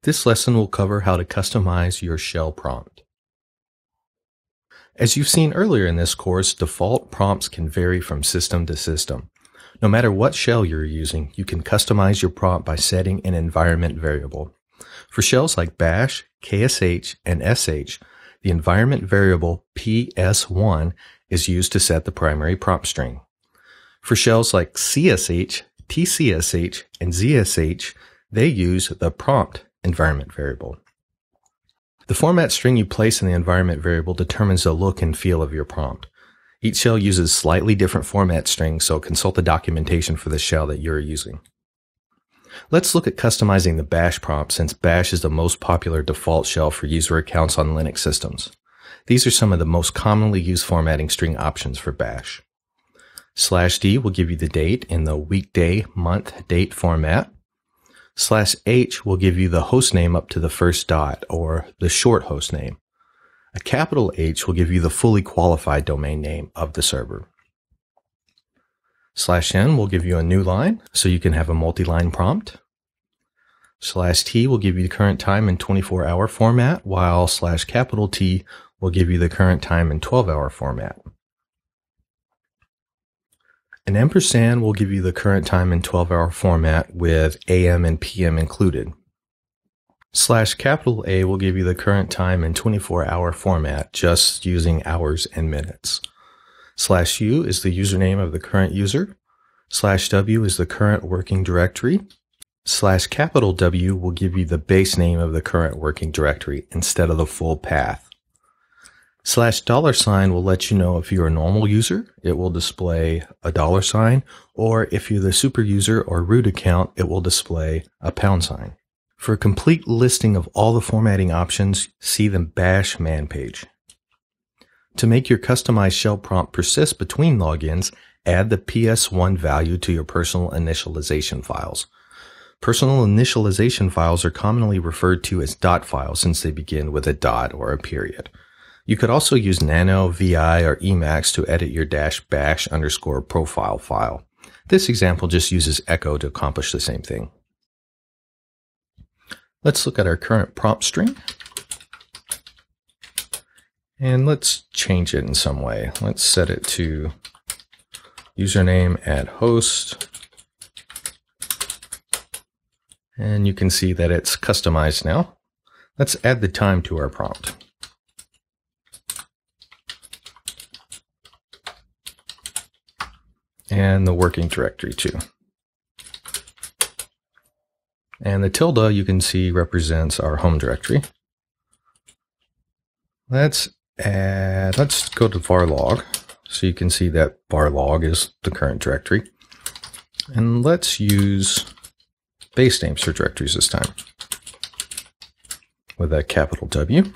This lesson will cover how to customize your shell prompt. As you've seen earlier in this course, default prompts can vary from system to system. No matter what shell you're using, you can customize your prompt by setting an environment variable. For shells like Bash, KSH, and SH, the environment variable PS1 is used to set the primary prompt string. For shells like CSH, TCSH, and ZSH, they use the prompt environment variable. The format string you place in the environment variable determines the look and feel of your prompt. Each shell uses slightly different format strings, so consult the documentation for the shell that you're using. Let's look at customizing the Bash prompt, since Bash is the most popular default shell for user accounts on Linux systems. These are some of the most commonly used formatting string options for Bash. /D will give you the date in the weekday, month, date format. /H will give you the host name up to the first dot, or the short host name. A capital H will give you the fully qualified domain name of the server. /N will give you a new line, so you can have a multi-line prompt. /T will give you the current time in 24-hour format, while /T will give you the current time in 12-hour format. An ampersand will give you the current time in 12-hour format with AM and PM included. /A will give you the current time in 24-hour format, just using hours and minutes. /U is the username of the current user. /W is the current working directory. /W will give you the base name of the current working directory instead of the full path. $sign will let you know if you're a normal user, it will display a $sign, or if you're the super user or root account, it will display a $sign. For a complete listing of all the formatting options, see the Bash man page. To make your customized shell prompt persist between logins, add the PS1 value to your personal initialization files. Personal initialization files are commonly referred to as dot files since they begin with a dot or a period. You could also use nano, vi, or emacs to edit your -bash_profile file. This example just uses echo to accomplish the same thing. Let's look at our current prompt string. And let's change it in some way. Let's set it to username @host. And you can see that it's customized now. Let's add the time to our prompt. And the working directory too. And the tilde you can see represents our home directory. Let's go to var log, so you can see that var log is the current directory. And let's use base names for directories this time with a capital W.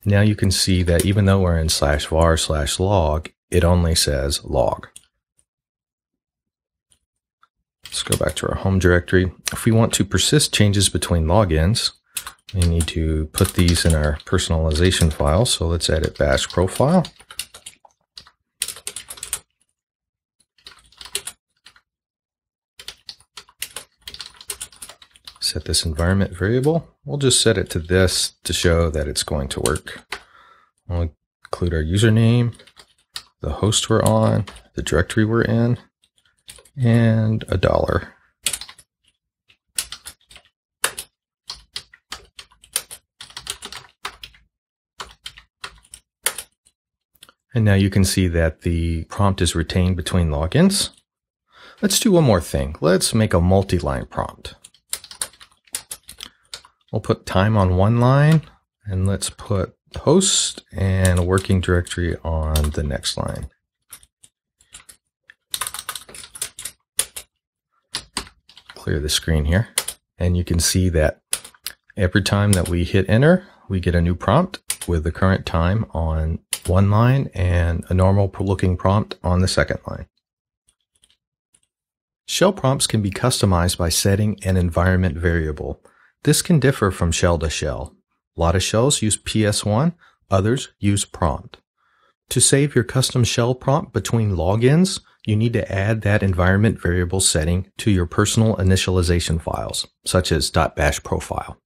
Now you can see that even though we're in /var/log, it only says log. Let's go back to our home directory. If we want to persist changes between logins, we need to put these in our personalization file. So let's edit bash profile. Set this environment variable. We'll just set it to this to show that it's going to work. We'll include our username, the host we're on, the directory we're in, and $1. And now you can see that the prompt is retained between logins. Let's do one more thing. Let's make a multi-line prompt. We'll put time on one line, and let's put host and a working directory on the next line. Clear the screen here, and you can see that every time that we hit enter, we get a new prompt with the current time on one line and a normal looking prompt on the second line. Shell prompts can be customized by setting an environment variable. This can differ from shell to shell. A lot of shells use PS1, others use prompt. To save your custom shell prompt between logins, You need to add that environment variable setting to your personal initialization files, such as .bash profile.